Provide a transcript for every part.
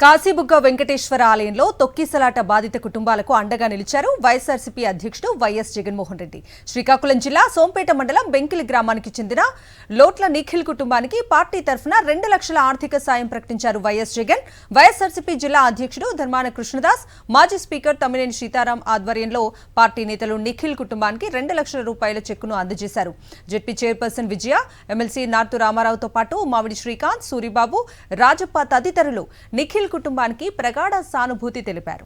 కాశీబుగ్గ వెంకటేశ్వర ఆలయంలో తొక్కిసలాట బాధిత కుటుంబాలకు అండగా నిలిచారు వైఎస్ఆర్సీపీ అధ్యక్షుడు వైఎస్ జగన్మోహన్ రెడ్డి. శ్రీకాకుళం జిల్లా సోంపేట మండలం బెంకిలి గ్రామానికి చెందిన లోట్ల నిఖిల్ కుటుంబానికి పార్టీ తరఫున 2 లక్షల ఆర్థిక సాయం ప్రకటించారు వైఎస్ జగన్. వైఎస్ఆర్సీపీ జిల్లా అధ్యక్షుడు ధర్మాన కృష్ణదాస్, మాజీ స్పీకర్ తమ్మినేని సీతారాం ఆధ్వర్యంలో పార్టీ నేతలు నిఖిల్ కుటుంబానికి 2 లక్షల రూపాయల చెక్కును అందజేశారు. జెడ్పీ చైర్పర్సన్ విజయ, ఎమ్మెల్సీ నార్తు రామారావుతో పాటు మామిడి శ్రీకాంత్, సూరిబాబు, రాజప్ప తదితరులు నిఖిల్ కుటుంబానికి ప్రగాఢ సానుభూతి తెలిపారు.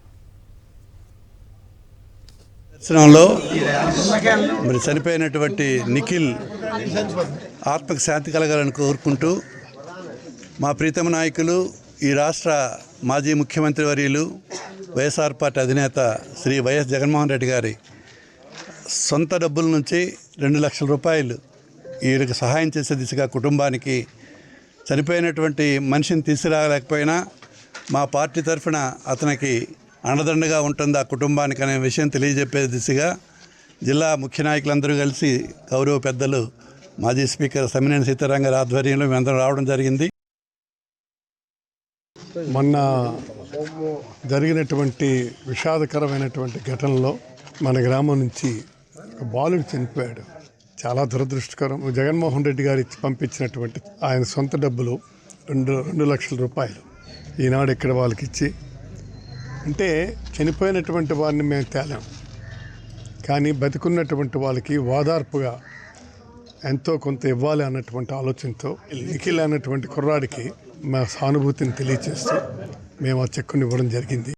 మరి చనిపోయినటువంటి నిఖిల్ ఆత్మకు శాంతి కలగాలని కోరుకుంటూ మా ప్రీతమ నాయకులు ఈ రాష్ట్ర మాజీ ముఖ్యమంత్రి వర్యులు వైఎస్ఆర్ పార్టీ అధినేత శ్రీ వైఎస్ జగన్మోహన్ రెడ్డి గారి సొంత డబ్బుల నుంచి 2 లక్షల రూపాయలు వీరికి సహాయం చేసే దిశగా కుటుంబానికి చనిపోయినటువంటి మనిషిని తీసుకురాలేకపోయినా మా పార్టీ తరఫున అతనికి అండదండగా ఉంటుంది ఆ కుటుంబానికి అనే విషయం తెలియజెప్పే దిశగా జిల్లా ముఖ్య నాయకులందరూ కలిసి గౌరవ పెద్దలు మాజీ స్పీకర్ తమ్మినేని సీతారాం గారి ఆధ్వర్యంలో మేమందరం రావడం జరిగింది. మొన్న జరిగినటువంటి విషాదకరమైనటువంటి ఘటనలో మన గ్రామం నుంచి ఒక బాలుడు చనిపోయాడు. చాలా దురదృష్టకరం. జగన్మోహన్ రెడ్డి గారు పంపించినటువంటి ఆయన సొంత డబ్బులు 2 లక్షల రూపాయలు ఈనాడు ఇక్కడ వాళ్ళకి ఇచ్చి, అంటే చనిపోయినటువంటి వారిని మేము తేలాం, కానీ బతికున్నటువంటి వాళ్ళకి ఓదార్పుగా ఎంతో కొంత ఇవ్వాలి అన్నటువంటి ఆలోచనతో నిఖిల్ అన్నటువంటి కుర్రాడికి మా సానుభూతిని తెలియజేస్తూ మేము ఆ చెక్కుని ఇవ్వడం జరిగింది.